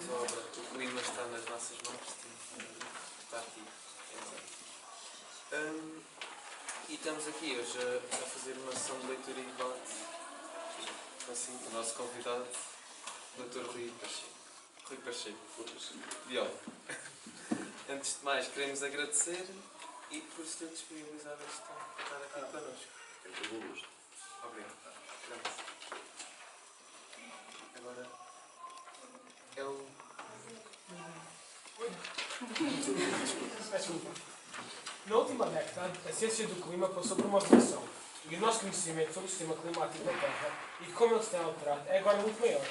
tua obra, o clima está nas nossas mãos, está aqui. E estamos aqui hoje a fazer uma sessão de leitura e debate. Assim, o nosso convidado, Dr. Rui Pacheco. Biólogo. Antes de mais, queremos agradecer e por se ter disponibilizado este tempo para estar aqui connosco. É todo o gosto. Obrigado. Agora é o... Na última década, a ciência do clima passou por uma revolução e o nosso conhecimento sobre o sistema climático da Terra e de como ele se tem alterado é agora muito maior.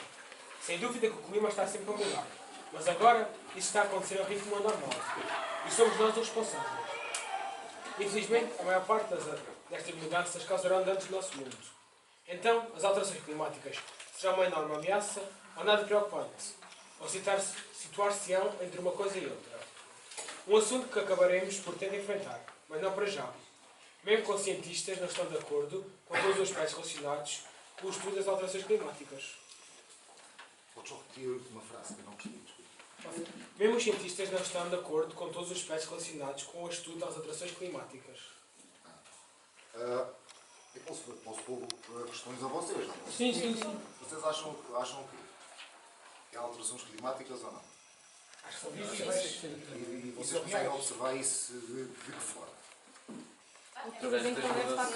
Sem dúvida que o clima está sempre a mudar, mas agora isso está a acontecer ao ritmo anormal e somos nós os responsáveis. Infelizmente, a maior parte destas mudanças causarão danos no nosso mundo. Então, as alterações climáticas serão uma enorme ameaça ou nada preocupante, ou situar-se-ão entre uma coisa e outra. Um assunto que acabaremos por ter de enfrentar, mas não para já. Mesmo com cientistas não estão de acordo com todos os aspectos relacionados com o estudo das alterações climáticas. Podes só repetir a última frase que eu não percebi, desculpa. Mesmo os cientistas não estão de acordo com todos os aspectos relacionados com o estudo das alterações climáticas. Eu posso pôr questões a vocês, não? Sim. Vocês acham que há alterações climáticas ou não? Acho que são visíveis. E vocês conseguem observar isso de que forma? De vez em quando está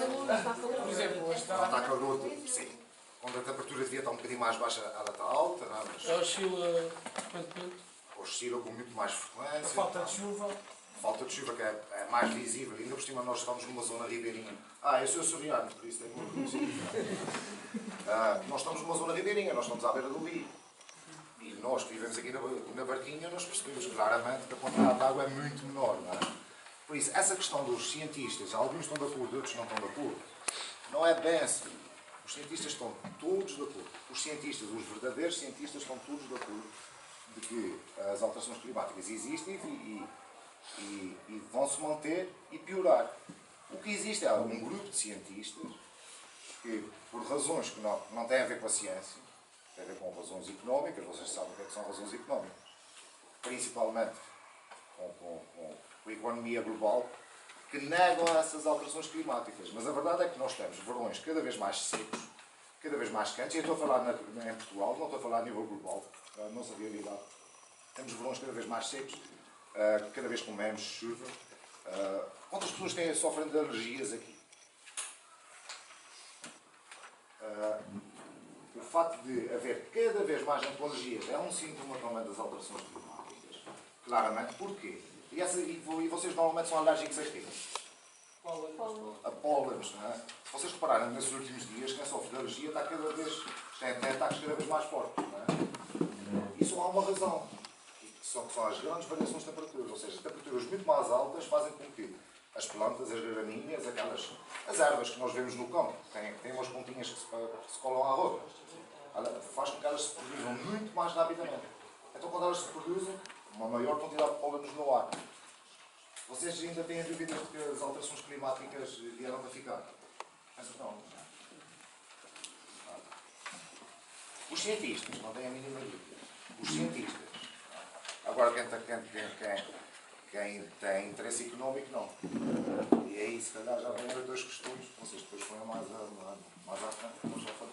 calor, Por exemplo, hoje Quando está está... calor, sim. Quando a temperatura devia estar um bocadinho mais baixa, ela está alta, não é? Mas Oscila frequentemente. oscila com muito mais A frequência. falta de chuva. Falta de chuva que é mais visível, ainda por cima nós estamos numa zona ribeirinha. Eu sou açoriano, por isso tenho muito conhecimento. Nós estamos numa zona ribeirinha, nós estamos à beira do rio. E nós que vivemos aqui na barquinha, nós percebemos claramente que a quantidade de água é muito menor, não é? Por isso, essa questão dos cientistas, alguns estão de acordo, outros não estão de acordo, não é bem assim. Os cientistas estão todos de acordo. Os cientistas, os verdadeiros cientistas, estão todos de acordo de que as alterações climáticas existem e vão se manter e piorar. O que existe é um grupo de cientistas que, por razões que não têm a ver com a ciência, têm a ver com razões económicas, vocês sabem o que são razões económicas, principalmente com a economia global, que negam essas alterações climáticas. Mas a verdade é que nós temos verões cada vez mais secos, cada vez mais quentes, e eu estou a falar em Portugal, não estou a falar a nível global, a nossa realidade. Temos verões cada vez mais secos, cada vez com menos chuva. Quantas pessoas sofrem de alergias aqui? O facto de haver cada vez mais gente com alergias é um síntoma também das alterações climáticas. Claramente. Porquê? E vocês normalmente são alérgicos a quê? A pólenes, não é? Se vocês repararem nesses últimos dias, quem sofre de alergia tem ataques cada vez mais fortes, não é? Isso há uma razão. São as grandes variações de temperaturas, ou seja, temperaturas muito mais altas fazem com que as plantas, as gramíneas, as ervas que nós vemos no campo, têm umas pontinhas que se colam à roda, faz com que elas se produzam muito mais rapidamente. Então, quando elas se produzem, uma maior quantidade de pólenes no ar. Vocês ainda têm dúvidas de que as alterações climáticas vieram para ficar? Penso que não. Os cientistas, não têm a mínima dúvida. Os cientistas. Agora, quem tem interesse económico, não. E aí, se calhar, já vem outras questões. Vocês depois põem mais à frente, vamos já falar.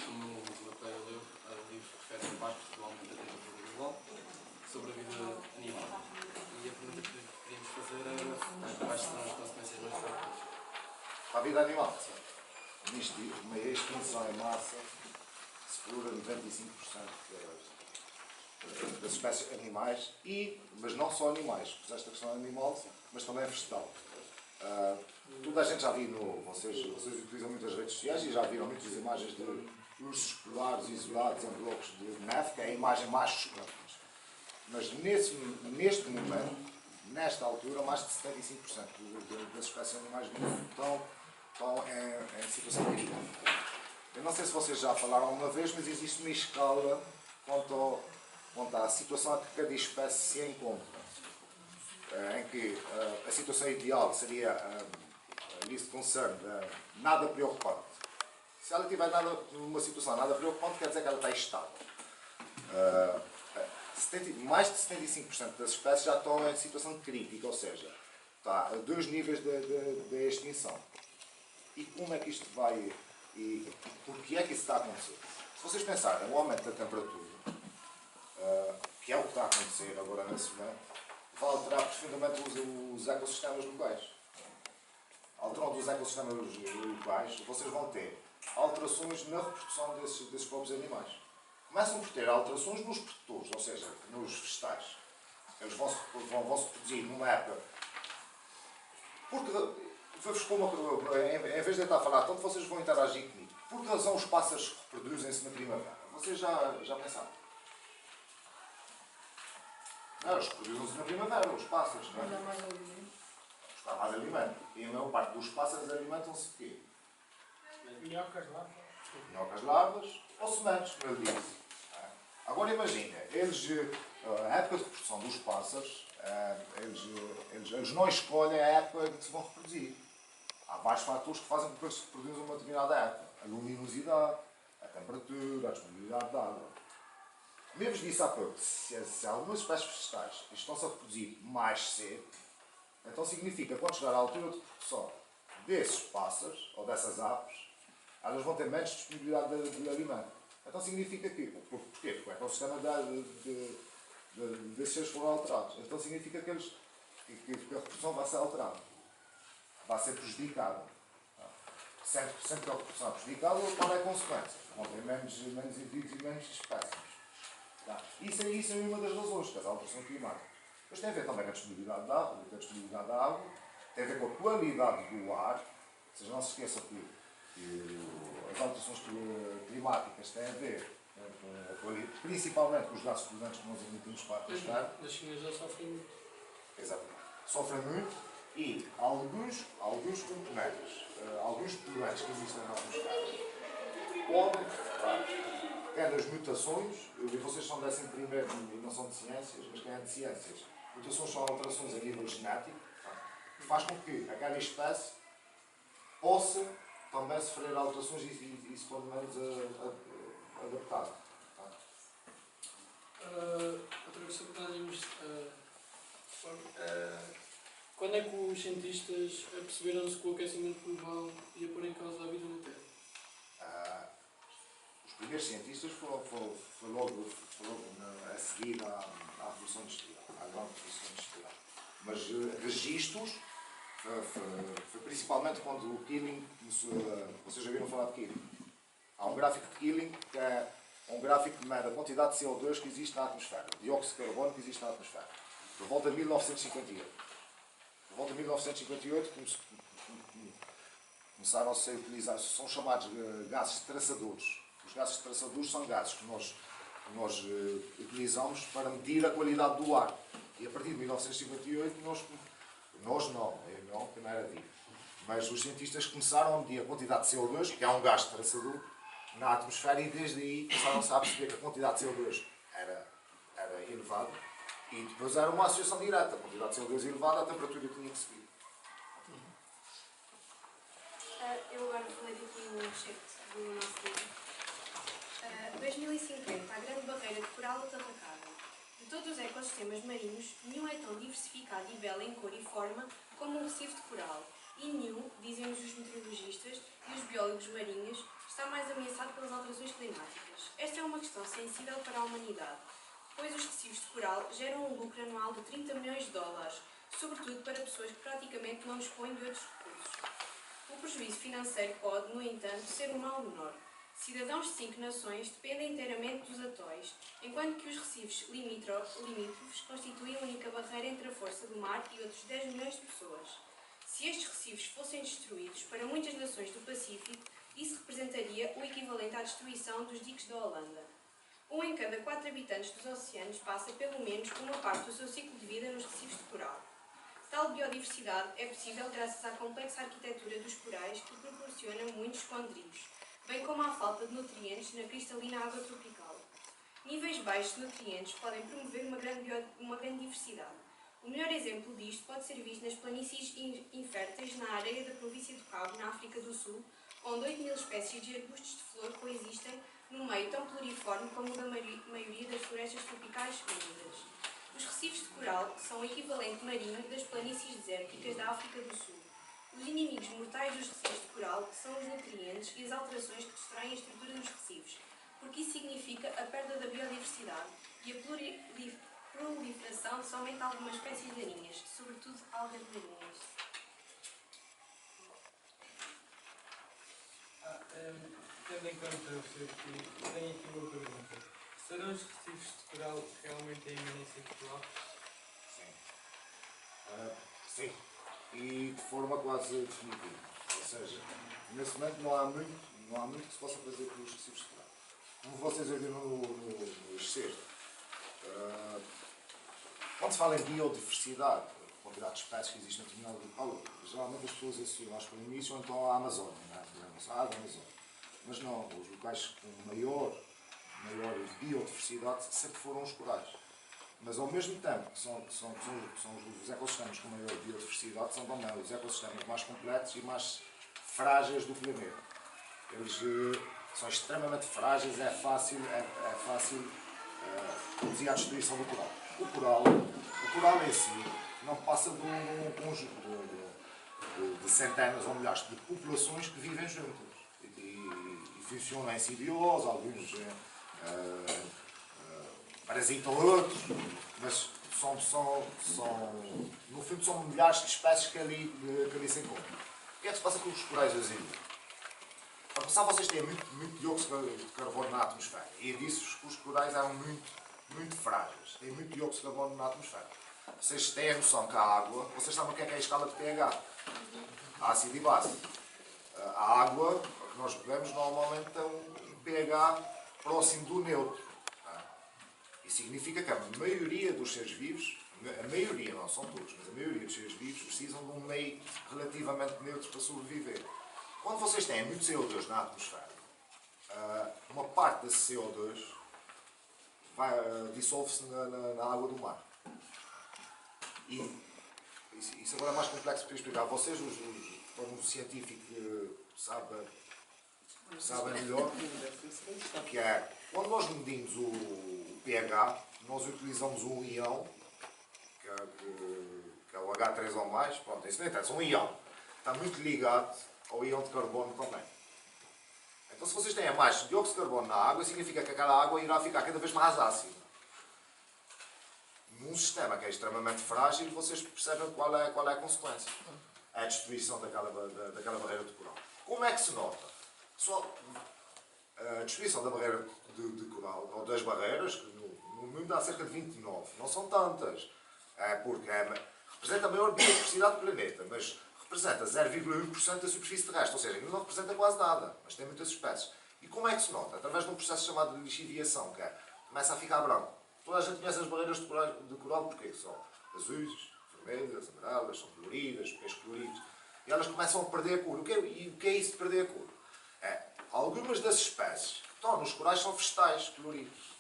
Como o Matéio leu, o livro refere a parte do aumento da temperatura global sobre a vida animal. E a pergunta que queríamos fazer era quais serão as consequências mais fortes. Para a vida animal, numa extinção em massa, se perdura 95% das espécies animais, mas não só animais, pois esta questão é animal, mas também vegetal. Toda a gente já viu, vocês utilizam muitas redes sociais e já viram muitas imagens de ursos polares isolados em blocos de neve, que é a imagem mais chocante. Mas neste momento, nesta altura, mais de 75% das espécies animais do mundo estão em situação crítica. Eu não sei se vocês já falaram alguma vez, mas existe uma escala quanto à situação a que cada espécie se encontra. Em que a situação ideal seria least concern, nada preocupante. Se ela tiver numa situação nada preocupante, quer dizer que ela está estável. Mais de 75% das espécies já estão em situação crítica, ou seja, está a 2 níveis de extinção. E como é que isto vai... E porquê é que isso está a acontecer? Se vocês pensarem no aumento da temperatura, que é o que está a acontecer agora na semana, vai alterar profundamente os ecossistemas locais. Alterando os ecossistemas locais, vocês vão ter alterações na reprodução desses próprios animais. Começam por ter alterações nos produtores, ou seja, nos vegetais. Eles vão se reproduzir numa época. Porque, em vez de eu estar a falar tanto, vocês vão interagir comigo. Por que razão os pássaros reproduzem-se na primavera? Vocês já pensaram? Não, eles reproduzem-se na primavera, os pássaros, não é? Dá mais alimento. Está mais alimento. E a maior parte dos pássaros alimentam-se de quê? Minhocas lá. Minhocas larvas ou sementes, como ele disse. Agora imagina, a época de reprodução dos pássaros, eles não escolhem a época em que se vão reproduzir. Há vários fatores que fazem com que eles se reproduzam uma determinada época. A luminosidade, a temperatura, a disponibilidade de água. Como eu vos disse há pouco, se algumas espécies vegetais estão-se a reproduzir mais cedo, então significa que quando chegar à altura de reprodução desses pássaros ou dessas aves, elas vão ter menos disponibilidade de alimento. Então significa que, porquê? Porque o ecossistema desses seres foram alterados. Então significa que a reprodução vai ser alterada. Vai ser prejudicada. Sempre que a reprodução é prejudicada, qual é a consequência? Vão ter menos indivíduos e menos espécies. Isso é uma das razões, que é a alteração climática. Mas tem a ver também com a disponibilidade da água, tem a ver com a qualidade do ar. Ou seja, não se esqueçam que as alterações climáticas têm a ver principalmente com os gases poluentes que nós emitimos para a atmosfera. As Chinas já sofrem muito. Exatamente. Sofrem muito e alguns componentes, alguns poluentes que existem na atmosfera podem provocar pequenas mutações, e vocês são dessa primeiro e não são de ciências, mas quem é de ciências, mutações são alterações a nível genético, que faz com que aquela espécie possa também sofrer alterações e se for menos adaptado. Outra questão que nós vimos. Quando é que os cientistas perceberam-se que o aquecimento global ia pôr em causa a vida na Terra? Os primeiros cientistas foram logo a seguir à Revolução Industrial, à Grande Revolução Industrial. Mas registros foi principalmente quando o Keeling começou. Vocês já viram falar de Keeling? Há um gráfico de Keeling que é um gráfico que mede a quantidade de CO2 que existe na atmosfera, dióxido de carbono que existe na atmosfera. Por volta de 1958. Por volta de 1958 começaram a ser utilizados, são chamados gases traçadores. Os gases traçadores são gases que nós utilizamos para medir a qualidade do ar. E a partir de 1958 nós não, que não era vivo. Mas os cientistas começaram a medir a quantidade de CO2, que é um gás traçador, na atmosfera, e desde aí começaram-se a perceber que a quantidade de CO2 era elevada, e depois era uma associação direta. A quantidade de CO2 elevada, a temperatura tinha que subir. Eu agora vou ler aqui um excerto do nosso livro. 2050, a grande barreira de coral atarracada. De todos os ecossistemas marinhos, nenhum é tão diversificado e belo em cor e forma como um recife de coral. E nenhum, dizem-nos os meteorologistas e os biólogos marinhos, está mais ameaçado pelas alterações climáticas. Esta é uma questão sensível para a humanidade, pois os recifes de coral geram um lucro anual de 30 milhões de dólares, sobretudo para pessoas que praticamente não dispõem de outros recursos. O prejuízo financeiro pode, no entanto, ser um mal menor. Cidadãos de 5 nações dependem inteiramente dos atóis, enquanto que os recifes limítrofes constituem a única barreira entre a força do mar e outros 10 milhões de pessoas. Se estes recifes fossem destruídos para muitas nações do Pacífico, isso representaria o equivalente à destruição dos diques da Holanda. 1 em cada 4 habitantes dos oceanos passa pelo menos uma parte do seu ciclo de vida nos recifes de coral. Tal biodiversidade é possível graças à complexa arquitetura dos corais que proporciona muitos esconderijos, bem como à falta de nutrientes na cristalina água tropical. Níveis baixos de nutrientes podem promover uma grande diversidade. O melhor exemplo disto pode ser visto nas planícies inférteis na areia da província do Cabo, na África do Sul, onde 8.000 espécies de arbustos de flor coexistem num meio tão pluriforme como o da maioria das florestas tropicais úmidas. Os recifes de coral são o equivalente marinho das planícies desérticas da África do Sul. Os inimigos mortais dos recifes de coral são os nutrientes e as alterações que destroem a estrutura dos recifes, porque isso significa a perda da biodiversidade e a proliferação somente de algumas espécies daninhas, sobretudo algas marinhas. Tendo em conta o seu artigo, tenho aqui uma pergunta. Serão os recifes de coral realmente a iminência cultural? Sim. E de forma quase definitiva. Ou seja, nesse momento não há muito que se possa fazer pelos recifes de coral. Como vocês ouviram no excerto, quando se fala em biodiversidade, a quantidade de espécies que existem em determinado local, geralmente as pessoas associam acho que no início então à Amazónia, não é? À Amazónia. Mas não, os locais com maior biodiversidade sempre foram os corais. Mas ao mesmo tempo que são os ecossistemas com maior biodiversidade, são também os ecossistemas mais completos e mais frágeis do planeta. Eles são extremamente frágeis, é fácil conduzir à destruição do coral. O coral em si não passa de um conjunto de centenas ou milhares de populações que vivem juntas e funcionam em simbiose, alguns parasitam outros, mas no fundo são milhares de espécies que ali se encontram. O que é que se passa com os corais hoje em dia? Para começar, vocês têm muito dióxido de carbono na atmosfera. E disse que os corais eram muito frágeis. Têm muito dióxido de carbono na atmosfera. Vocês têm a noção que a água, vocês sabem o que é a escala de pH? Ácido e base. A água que nós bebemos normalmente tem um pH próximo do neutro. Isso significa que a maioria dos seres vivos, a maioria, não são todos, mas a maioria dos seres vivos precisam de um meio relativamente neutro para sobreviver. Quando vocês têm muito CO2 na atmosfera, uma parte desse CO2 dissolve-se na água do mar. E isso agora é mais complexo para explicar. Vocês, como científico, sabem melhor que é, quando nós medimos o pH, nós utilizamos um íon, que é o H3 ou mais, pronto, isso não interessa, um íon. Está muito ligado ao íon de carbono também. Então, se vocês têm mais dióxido de carbono na água, significa que aquela água irá ficar cada vez mais ácida. Num sistema que é extremamente frágil, vocês percebem qual é a consequência. É a destruição daquela barreira de coral. Como é que se nota? Só a destruição da barreira de coral, ou das barreiras, que no mundo há cerca de 29, não são tantas, porque representa a maior biodiversidade do planeta, mas representa 0,1% da superfície terrestre, ou seja, não representa quase nada, mas tem muitas espécies. E como é que se nota? Através de um processo chamado de lixiviação, que começa a ficar branco. Toda a gente conhece as barreiras de coral porque são azuis, vermelhas, amarelas, são coloridas, peixes coloridos, e elas começam a perder a cor. E o que é isso de perder a cor? Algumas das espécies que estão nos corais são vegetais coloridos.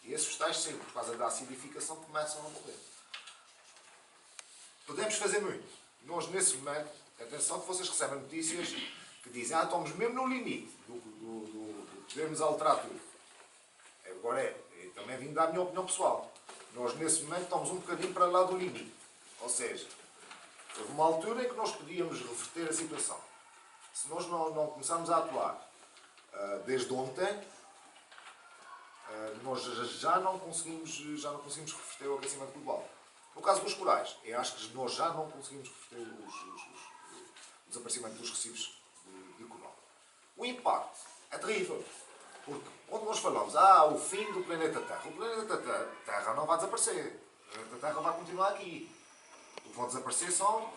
E esses vegetais, sim, por causa da acidificação, começam a morrer. Podemos fazer muito. Nós, nesse momento, atenção que vocês recebem notícias que dizem estamos mesmo no limite do podermos alterar tudo. Agora também vim dar a minha opinião pessoal. Nós, nesse momento, estamos um bocadinho para lá do limite. Ou seja, houve uma altura em que nós podíamos reverter a situação. Se nós não começarmos a atuar desde ontem, nós já não conseguimos reverter o aquecimento global. No caso dos corais, eu acho que nós já não conseguimos reverter o desaparecimento dos recifes de coral. O impacto é terrível. Porque quando nós falamos, o fim do planeta Terra, o planeta Terra não vai desaparecer. O planeta Terra vai continuar aqui. O que vão desaparecer são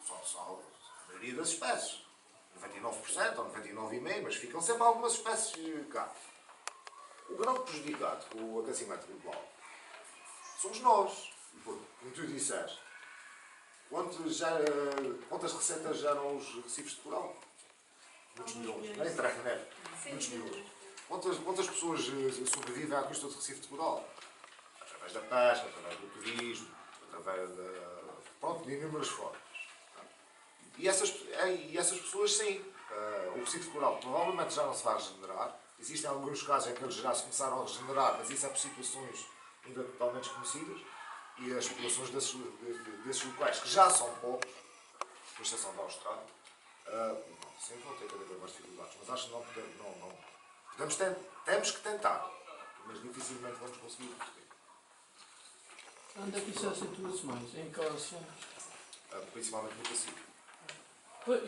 a maioria das espécies. 99% ou 99,5%, mas ficam sempre algumas espécies cá. O grande prejudicado com o aquecimento global somos nós. Porque, como tu disseste, quantas receitas geram os recifes de coral? Muitos milhões. Não interessa, não é? Muitos milhões. Quantas pessoas sobrevivem à custa do recife de coral? Através da pesca, através do turismo, através de inúmeras formas. E essas pessoas, sim, o recife de coral provavelmente já não se vai regenerar, Existem alguns casos em que eles já se começaram a regenerar, mas isso é por situações ainda totalmente desconhecidas. E as populações desses locais, que já são poucos, com exceção da Austrália, sempre vão ter cada vez mais dificuldades. Mas acho que temos que tentar, mas dificilmente vamos conseguir. Onde é que isso acentua-se mais? Em que oceanos? Principalmente no Pacífico.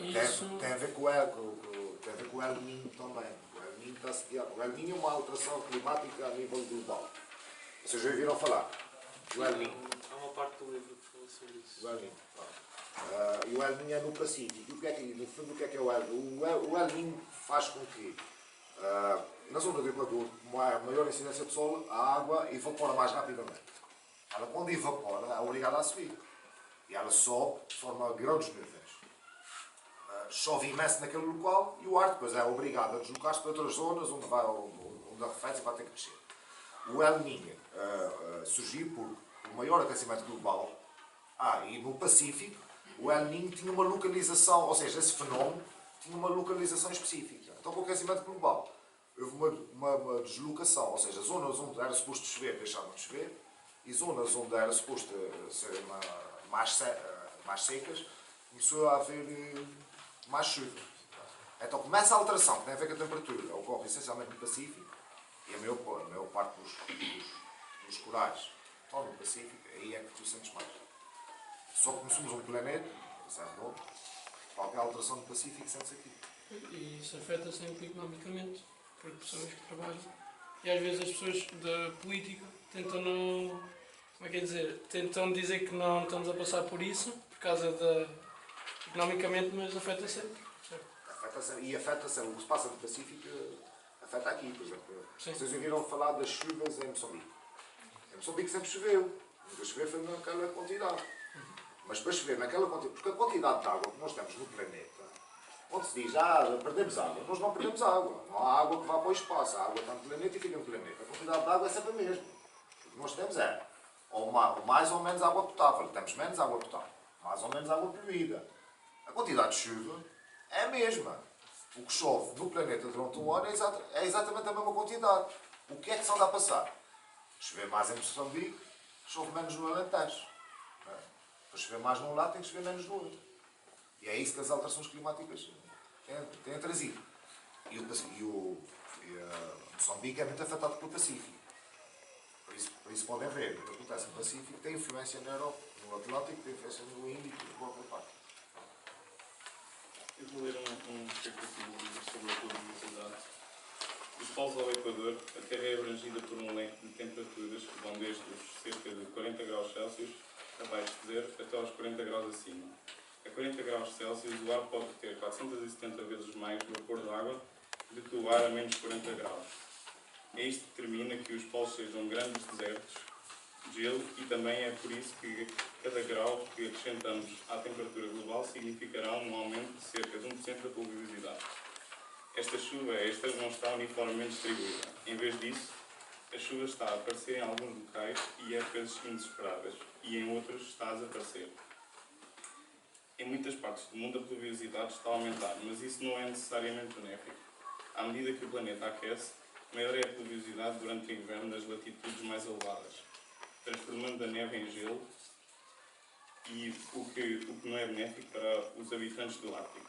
Isso... Tem a ver com o El Niño também. O El Niño está assediado. O El Niño é uma alteração climática a nível global. Vocês já ouviram falar? O El Niño. Há uma parte do livro que fala sobre isso. O El Niño. E o El Niño é no Pacífico. E no fundo, o que é o El Niño? O El Niño faz com que, na zona do Equador, como há maior incidência de sol, a água evapora mais rapidamente. Ela, quando evapora, é obrigada a subir. E ela sobe de forma a grandes níveis. Chove imenso naquele local e o ar depois é obrigado a deslocar-se para outras zonas onde arrefece e vai ter que descer. O El Niño surgiu por o maior aquecimento global. E no Pacífico, o El Niño tinha uma localização, ou seja, esse fenómeno tinha uma localização específica. Então, com o aquecimento global, houve uma deslocação, ou seja, zonas onde era suposto chover deixaram de chover e zonas onde era suposto ser mais secas, começou a haver mais chuva. Então começa a alteração, que tem a ver com a temperatura, ocorre essencialmente no Pacífico, e a maior parte dos corais estão no Pacífico, aí é que tu sentes mais. Só que como somos um planeta, qualquer alteração no Pacífico sente-se aqui. E isso afeta sempre economicamente, por pessoas que trabalham. E às vezes as pessoas da política tentam não... Como é que é dizer? Tentam dizer que não estamos a passar por isso, por causa da... economicamente, mas afeta sempre. E afeta sempre. O que se passa no Pacífico afeta aqui, por exemplo. Sim. Vocês ouviram falar das chuvas em Moçambique. Em Moçambique sempre choveu. Nunca choveu foi naquela quantidade. Mas para chover naquela quantidade, porque a quantidade de água que nós temos no planeta, onde se diz, perdemos água, nós não perdemos água. Não há água que vá para o espaço. A água está no planeta e fica no planeta. A quantidade de água é sempre a mesma. O que nós temos é ou mais ou menos água potável. Temos menos água potável. Mais ou menos água poluída. A quantidade de chuva é a mesma. O que chove no planeta durante um ano é exatamente a mesma quantidade. O que é que se anda a passar? Chover mais em Moçambique, chove menos no Alentejo. Para chover mais num lado, tem que chover menos no outro. E é isso que as alterações climáticas têm trazido. E Moçambique é muito afetado pelo Pacífico. Por isso podem ver, o que acontece no Pacífico tem influência na Europa, no Atlântico, tem influência no Índico e em qualquer parte. Eu vou ler um capítulo sobre a pluviosidade. Dos polos ao Equador, a Terra é abrangida por um leque de temperaturas que vão desde os cerca de 40 graus Celsius abaixo de zero até aos 40 graus acima. A 40 graus Celsius, o ar pode ter 470 vezes mais vapor de água do que o ar a menos 40 graus. É isto que determina que os polos sejam grandes desertos de gelo e também é por isso que cada grau que acrescentamos à temperatura global significará um aumento de cerca de 1% da pluviosidade. Esta chuva extra não está uniformemente distribuída. Em vez disso, a chuva está a aparecer em alguns locais e épocas inesperadas, e em outros está a desaparecer. Em muitas partes do mundo a pluviosidade está a aumentar, mas isso não é necessariamente benéfico. À medida que o planeta aquece, maior é a pluviosidade durante o inverno nas latitudes mais elevadas, transformando a neve em gelo, e o que não é benéfico para os habitantes do Ártico.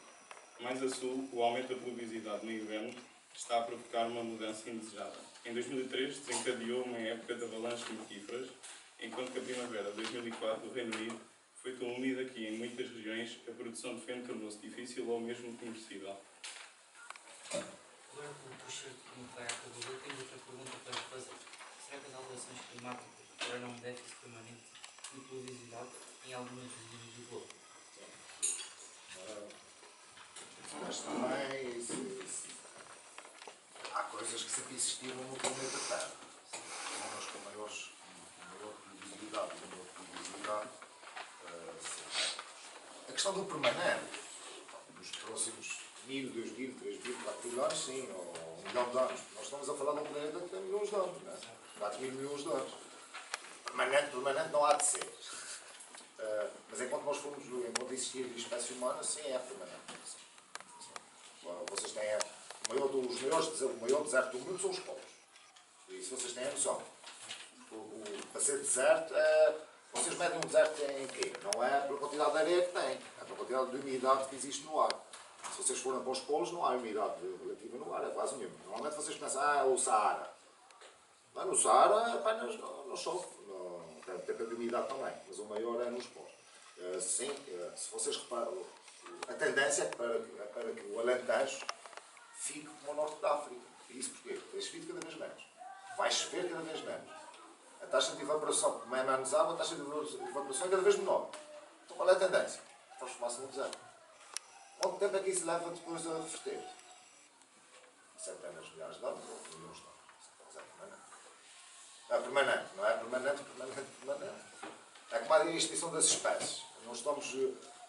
Mais a sul, o aumento da pluviosidade no inverno está a provocar uma mudança indesejada. Em 2003 desencadeou uma época de avalanches mortíferas, enquanto que a primavera de 2004 do Reino Unido foi tão úmida que em muitas regiões a produção de feno tornou-se difícil ou mesmo impossível. Agora que o professor me vai acabou, eu tenho outra pergunta para lhe fazer. Será que as alterações climáticas trarão um déficit permanente de pluviosidade em algumas regiões do globo? Mas também há coisas que sempre existiram no planeta Terra. Zonas com maior pluviosidade e menor pluviosidade. A questão do permanente, nos próximos 1000, 2000, 3000, 4000 anos, sim, ou 1 milhão de anos. Nós estamos a falar de um planeta que tem milhões de anos, não é? 4.000 milhões de anos. Permanente não há de ser. Mas enquanto existir a espécie humana, sim, é permanente. Vocês têm o maior deserto do mundo são os polos. Isso vocês têm a noção. Para ser deserto, vocês medem um deserto em quê? Não é pela quantidade de areia que tem, é pela quantidade de umidade que existe no ar. Se vocês forem para os polos, não há umidade relativa no ar, é quase nenhuma. Normalmente vocês pensam, é o Saara. Mas no Saara apenas não chove, tem de umidade também, mas o maior é nos polos. Sim, se vocês reparam, a tendência é para que o Alentejo fique como o norte da África. E isso porquê? Tem chovido cada vez menos. Vai chover cada vez menos. A taxa de evaporação, como é menos água, a taxa de evaporação é cada vez menor. Então qual é a tendência? Transformar-se num deserto. Quanto tempo é que isso leva depois a reverter? Centenas de milhares de anos ou milhões de anos. É permanente. É permanente, não é permanente. É como a extinção das espécies. Nós estamos.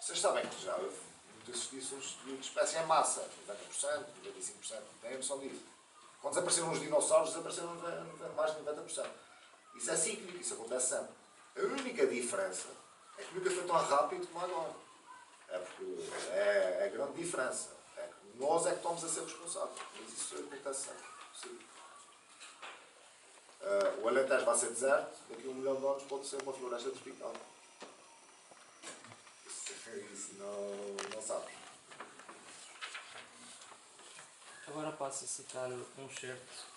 Vocês sabem que já houve muitas extinções de espécies em massa. 90%, 95%. Têm a noção disso. Quando desapareceram os dinossauros, desapareceram mais de 90%. Isso é cíclico, isso acontece sempre. A única diferença é que nunca foi tão rápido como agora. É porque é a grande diferença. É que nós é que estamos a ser responsáveis. Mas isso acontece sempre. O Alentejo vai ser deserto, daqui a 1 milhão de anos pode ser uma floresta tropical. Isso não sabe. Agora passo a citar um excerto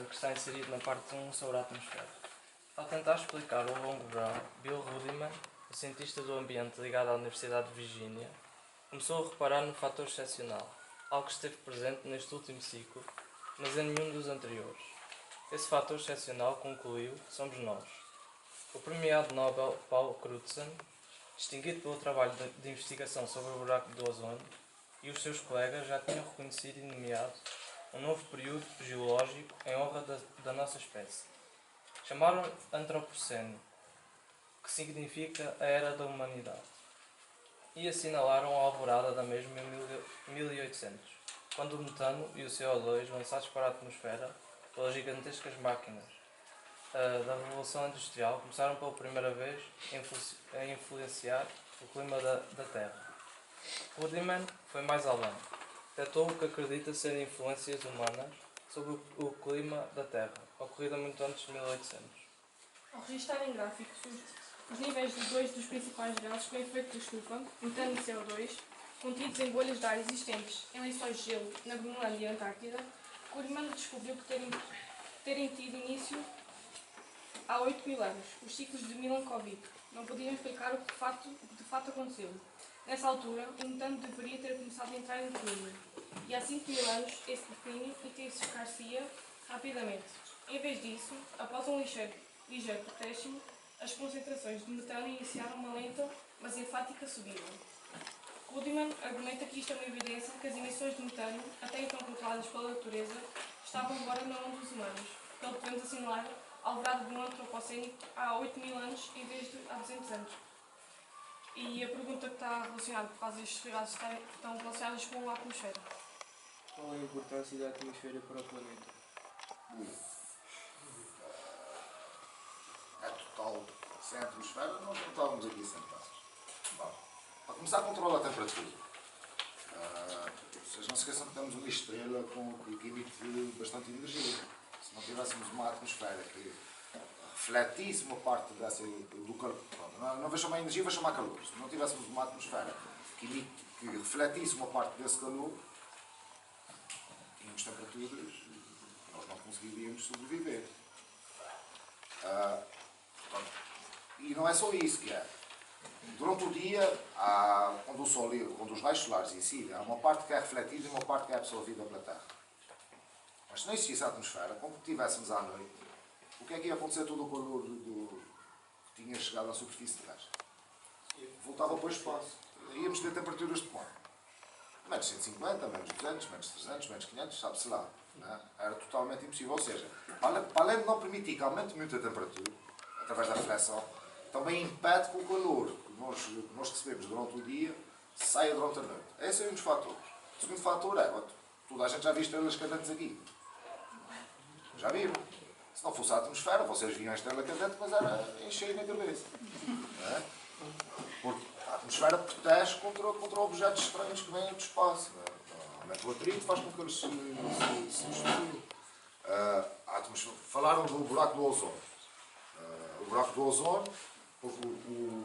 que está inserido na parte 1 sobre a atmosfera. Ao tentar explicar o longo Brown, Bill Rudiman, o cientista do ambiente ligado à Universidade de Virgínia, começou a reparar no fator excepcional, algo que esteve presente neste último ciclo, mas em nenhum dos anteriores. Esse fator excepcional, concluiu, somos nós. O premiado Nobel Paul Crutzen, distinguido pelo trabalho de investigação sobre o buraco do ozono, e os seus colegas já tinham reconhecido e nomeado um novo período geológico em honra da nossa espécie. Chamaram-lhe Antropoceno, que significa a Era da Humanidade, e assinalaram a alvorada da mesma em 1800, quando o metano e o CO2, lançados para a atmosfera pelas gigantescas máquinas da Revolução Industrial, começaram pela primeira vez a influenciar o clima da Terra. Rudiman foi mais além. Detectou o que acredita serem influências humanas sobre o clima da Terra, ocorrida muito antes de 1800. Ao registrar em gráficos os níveis de dois dos principais gases com efeito de estufa, metano e CO2, contidos em bolhas de ar existentes em lençóis de gelo na Groenlândia e Antártida, Rudiman descobriu que terem tido início há 8.000 anos. Os ciclos de Milankovitch não podiam explicar o que de fato aconteceu. Nessa altura, o metano deveria ter começado a entrar em declínio, e há 5.000 anos esse declínio intensificar-se-ia rapidamente. Em vez disso, após um ligeiro decréscimo, as concentrações de metano iniciaram uma lenta, mas enfática subida. Rudiman argumenta que isto é uma evidência de que as emissões de metano, até então controladas pela natureza, estavam agora na mão dos humanos, pelo que podemos assinalar alvorada de um antropocénico há 8.000 anos em vez de há 200 anos. E a pergunta que está relacionada, por causa destes resultados, estão relacionadas com a atmosfera. Qual é a importância da atmosfera para o planeta? É total. Sem a atmosfera, nós não estávamos aqui sentados. Bom, para começar, controla a temperatura. Vocês não se esqueçam que temos uma estrela que emite bastante energia. Se não tivéssemos uma atmosfera que refletisse uma parte do calor, não vou chamar energia, vou chamar calor. Se não tivéssemos uma atmosfera que refletisse uma parte desse calor, tínhamos temperaturas, nós não conseguiríamos sobreviver. E não é só isso que é. Durante o dia, quando os raios solares incidem, há uma parte que é refletida e uma parte que é absorvida pela Terra. Mas se não existisse a atmosfera, como que tivéssemos à noite, o que é que ia acontecer todo o calor que tinha chegado à superfície terrestre? Voltava para o espaço. Íamos ter temperaturas de quanto? Menos 150, menos 200, menos 300, menos 500, sabe-se lá. Não é? Era totalmente impossível. Ou seja, para além de não permitir que aumente muito a temperatura, através da reflexão, também impede que o calor que nós recebemos durante o dia saia durante a noite. Esse é um dos fatores. O segundo fator é, toda a gente já viu estrelas cadentes aqui. Já viram? Se não fosse a atmosfera, vocês viam a estrela cadente, mas era encher na cabeça. Não é? Porque a atmosfera protege contra objetos estranhos que vêm do espaço. realmente o atrito faz com que eles se destruam. Falaram do buraco do ozono. O buraco do ozono, porque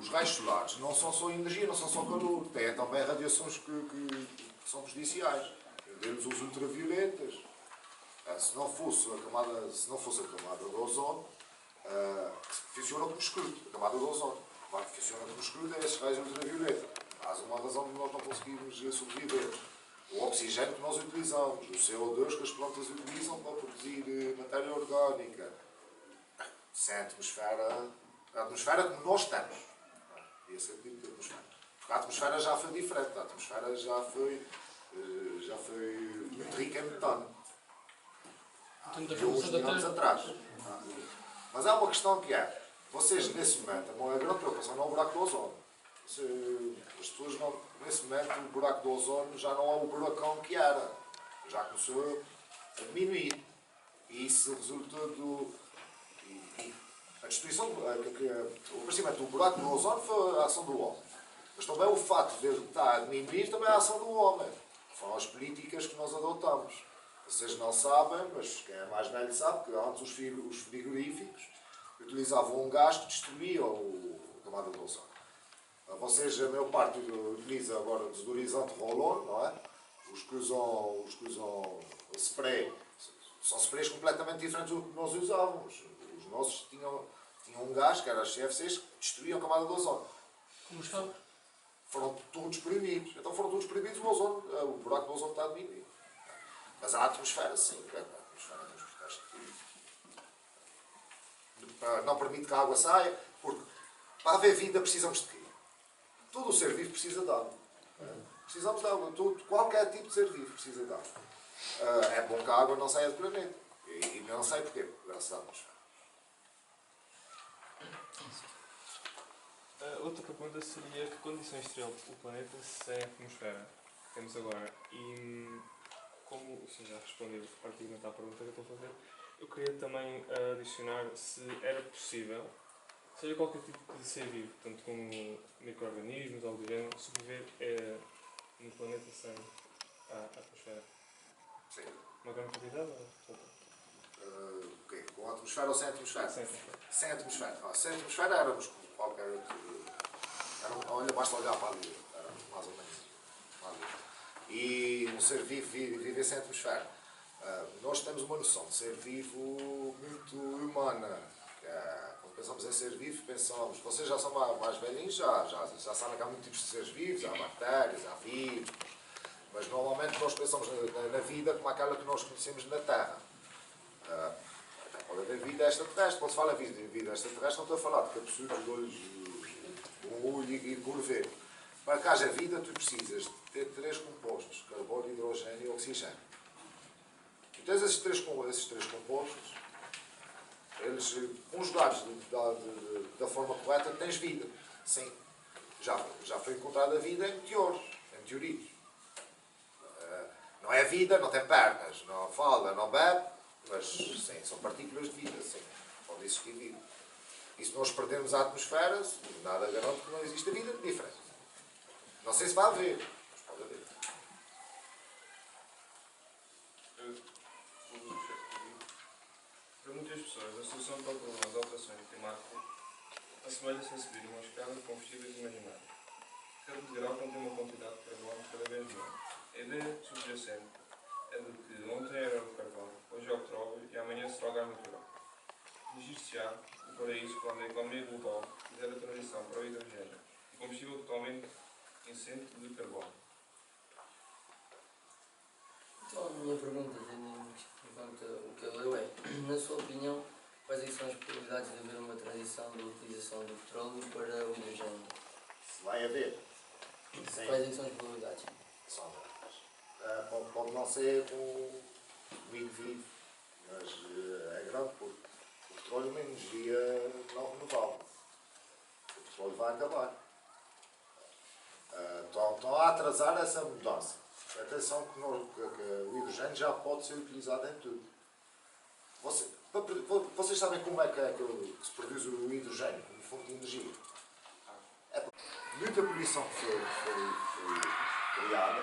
os raios solares não são só energia, não são só calor, têm também radiações que são prejudiciais. Temos os ultravioletas. Se não fosse a camada do ozono, que funciona como escudo, a camada do ozono. Claro que funciona como escudo é esses raios ultravioleta. Há uma razão de nós não conseguirmos sobreviver. O oxigênio que nós utilizamos, o CO2 que as plantas utilizam para produzir matéria orgânica. Sem a atmosfera como nós temos. Esse é o tipo de atmosfera. Porque a atmosfera já foi diferente. A atmosfera já foi muito rica em metano. De uns anos atrás. Mas há uma questão que é, vocês nesse momento, a grande preocupação não é o buraco do ozono. As pessoas não, nesse momento o buraco do ozono já não é o buracão que era. Já começou a diminuir. E isso resulta a destruição, o aparecimento do buraco do ozono foi a ação do homem. Mas também o facto de ele estar a diminuir também é a ação do homem. Foram as políticas que nós adotamos. Vocês não sabem, mas quem é mais velho sabe que antes os frigoríficos utilizavam um gás que destruía a camada do ozono. Vocês, a maior parte utiliza agora desodorizante roll-on, não é? Os que usam spray, são sprays completamente diferentes do que nós usávamos. Os nossos tinham um gás, que era as CFCs, que destruíam a camada do ozono. Como estão? Foram todos proibidos. Então foram todos proibidos, o buraco do ozono está a diminuir. Mas a atmosfera, sim. A atmosfera temos que ficar. Não permite que a água saia, porque para haver vida precisamos de quê? Todo o ser vivo precisa de água. Precisamos de água. Qualquer tipo de ser vivo precisa de água. É bom que a água não saia do planeta. E não sei porquê. Graças à atmosfera. Outra pergunta seria que condições teria o planeta sem a atmosfera que temos agora? E como o senhor já respondeu praticamente à pergunta que eu estou a fazer, eu queria também adicionar se era possível, seja qualquer tipo de ser vivo, tanto como micro-organismos ou de género, sobreviver no planeta sem a atmosfera. Sim. Uma grande quantidade ou pouca? Com a atmosfera ou sem a atmosfera? Sem a atmosfera. Sem a atmosfera. Sem a atmosfera éramos como qualquer outro. Olha, basta olhar para a Lua. Era mais ou menos para a Lua. E um ser vivo viver sem atmosfera. Nós temos uma noção de ser vivo muito humana. Quando pensamos em ser vivo, pensamos. Vocês já são mais velhinhos, já sabem que há muitos tipos de seres vivos, há bactérias, há vírus. Mas normalmente nós pensamos na vida como aquela que nós conhecemos na Terra. Pode haver vida extraterrestre. Quando se fala de vida extraterrestre, não estou a falar de capsulas de olhos, um olho e cor verde. Para que haja vida, tu precisas ter 3 compostos: carbono, hidrogênio e oxigênio. E tens esses três compostos, eles conjugados da forma correta, tens vida. Sim, já foi encontrada vida em meteoros, em meteoritos. Não é vida, não tem pernas, não fala, não bebe, mas sim, são partículas de vida, sim, pode existir vida. E se nós perdermos a atmosfera, nada garante que não exista vida diferente. Não sei se vai haver, mas pode haver. Para muitas pessoas, a solução para o problema da alteração climática assemelha-se a subir uma escada de combustíveis imaginários. Cada degrau contém uma quantidade de carbono cada vez menor. A ideia subjacente é de que ontem era o carvão, hoje é o petróleo e amanhã será o gás natural. Existe-á o paraíso quando a economia global fizer a transição para o hidrogênio, o combustível totalmente isento de carbono. Então, a minha pergunta, enquanto o que eu leio é, na sua opinião, quais é que são as probabilidades de haver uma transição da utilização do petróleo para o hidrogênio? Se vai haver. Sim. Quais é que são as probabilidades? São grandes. Pode não ser com o indivíduo, mas é grande porque o petróleo é uma energia não renovável. O petróleo vai acabar. Estão a atrasar essa mudança. Atenção que o hidrogênio já pode ser utilizado em tudo. Vocês sabem como é que se produz o hidrogênio como fonte de energia? Muita poluição foi criada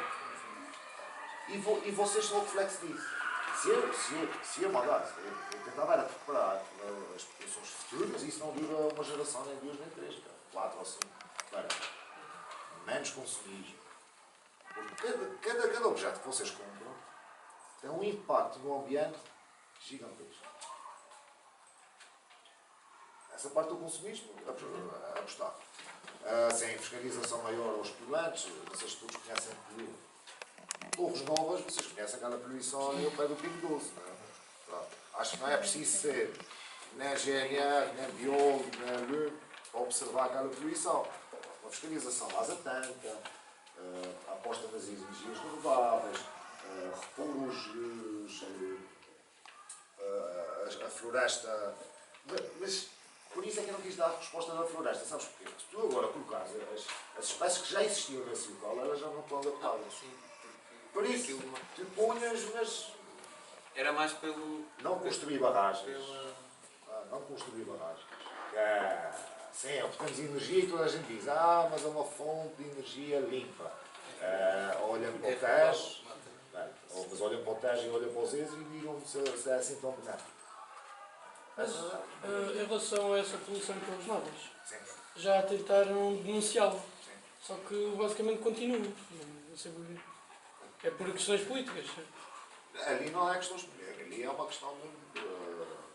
E vocês são o reflexo disso. Se eu mandasse, eu tentava era preparar as populações futuras, e isso não dura uma geração, nem duas, nem três, 4 ou 5, para menos consumismo. Porque cada objeto que vocês compram tem um impacto no ambiente gigantesco. Essa parte do consumismo, apostar. Sem fiscalização maior aos poluentes, vocês todos conhecem Torres Novas, vocês conhecem aquela poluição ali ao pé do Pingo Doce. Não é? Acho que não é preciso ser nem GNR, nem biólogo, nem LUM para observar aquela poluição. Uma fiscalização mais atenta, a aposta nas energias renováveis, repor a floresta. Mas por isso é que eu não quis dar a resposta da floresta, sabes porquê? Se tu agora colocares as espécies que já existiam nesse local, elas já não estão adaptadas. Por isso, tu punhas, mas... Era mais pelo... Não construir barragens. Não construir barragens. Sim, obtemos energia e toda a gente diz, mas é uma fonte de energia limpa. Olham para o Tejo, mas olham para o Tejo e olham para os Ezos e digam se é assim tão benéfico. Mas, em relação a essa poluição de Torres Novas, Sim. já tentaram denunciá-lo, só que basicamente continua. É por questões políticas. Ali não é questões políticas, ali é uma questão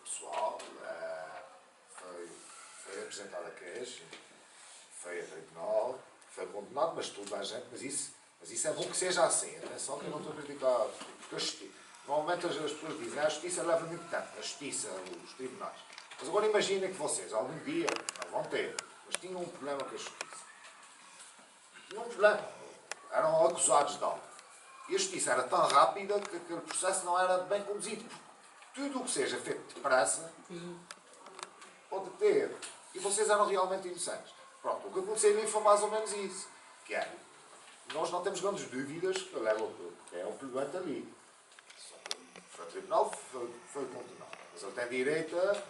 pessoal. Foi apresentada a queixa, foi a tribunal, foi condenado, mas toda a gente, mas isso é bom que seja assim. Atenção que eu não estou a criticar, porque normalmente as pessoas dizem a justiça leva muito tempo, a justiça, os tribunais. Mas agora imaginem que vocês, algum dia, não vão ter, mas tinham um problema com a justiça. Tinham um problema. Eram acusados de algo. E a justiça era tão rápida que aquele processo não era bem conduzido. Tudo o que seja feito depressa pode ter erro. E vocês eram realmente inocentes. Pronto, o que aconteceu ali foi mais ou menos isso. Que é, nós não temos grandes dúvidas que é um poluente ali. Foi ao tribunal, foi condenado. Mas ele tem direito a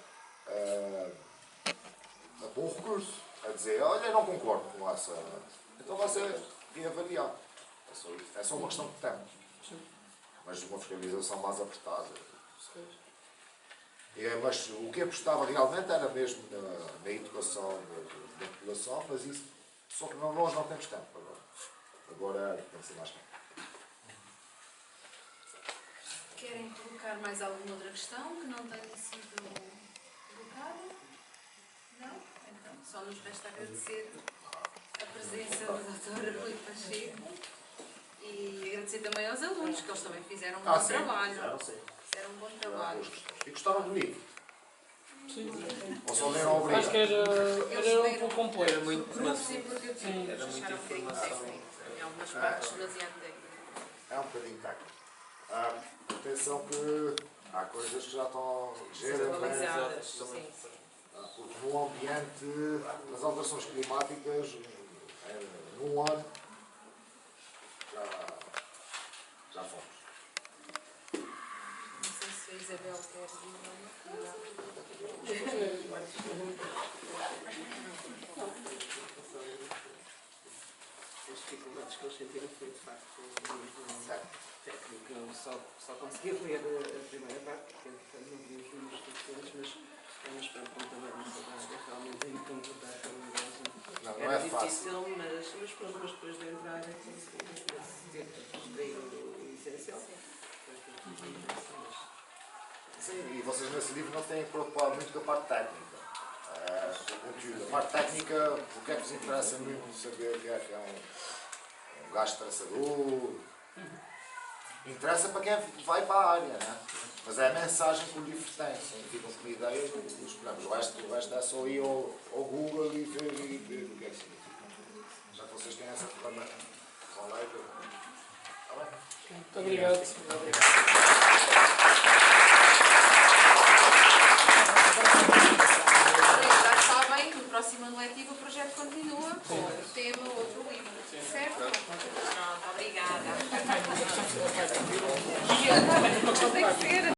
bom recurso. A dizer, olha, eu não concordo com essa... Então vai ser reavaliado. É só uma questão de tempo. Mas uma fiscalização mais apertada. Mas o que apostava realmente era mesmo na educação da população, mas isso, só que nós não temos tempo agora. Agora tem que ser mais tempo. Querem colocar mais alguma outra questão que não tenha sido colocada? Não? Então, só nos resta agradecer a presença do Dr. Rui Pacheco e agradecer também aos alunos, que eles também fizeram um bom trabalho. Fizeram um bom trabalho. E gostaram do livro? Sim. Ou só leram ao Acho que era um pouco complexo. Era muito Sim. Era muita informação. Em algumas partes demasiado técnicas. É um bocadinho técnico. Atenção que há coisas que já estão Atualizadas. Sim. Porque no ambiente das alterações climáticas, num ano, já fomos. Não sei se a Isabel quer As dificuldades que eles sentiram foi de facto técnico. Eu só consegui ler a primeira parte, porque não vi os números suficientes, mas espero que também não seja realmente em concordar com a realidade. Não é fácil. Era difícil, mas pronto, mas depois de entrar consegui ter extrair o essencial. Sim, e vocês nesse livro não têm que preocupar muito com a parte técnica. O conteúdo. A parte técnica, o que é que vos interessa muito saber que é um gasto traçador? Interessa para quem vai para a área, né? Mas é a mensagem que o livro tem. Ficam com ideias dos problemas. O resto é só ir ao Google e ver o que é que significa. Já que vocês têm essa ferramenta, vão lá e ver. Está bem? Muito obrigado. Já sabem, no próximo ano letivo o projeto continua com outro tema, outro livro. Certo? Pronto, obrigada. Tem que ser.